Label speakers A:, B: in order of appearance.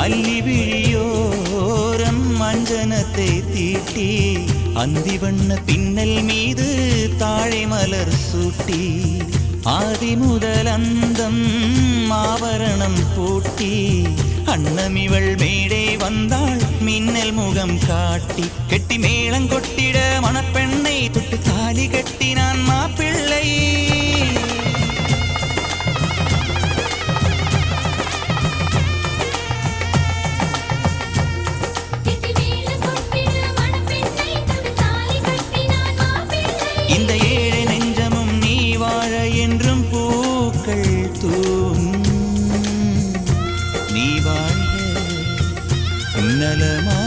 A: அல்லி விழியோரம் மஞ்சனத்தை தீட்டி அந்தி வண்ண பின்னல் மீது தாழை மலர் சூட்டி ஆதி முதல் அந்தம் ஆபரணம் பூட்டி அன்னமிவள் மேடை வந்தாள் மின்னல் முகம் காட்டி கெட்டி மேளம் கொட்டிட மணப்பெண்ணை தொட்டு தாலி கட்டினான் மாப்பிள்ளை. இந்த ஏழை நெஞ்சமும் நீ வாழ என்றும் பூக்கள் தூவும் நீ வாழ நலமா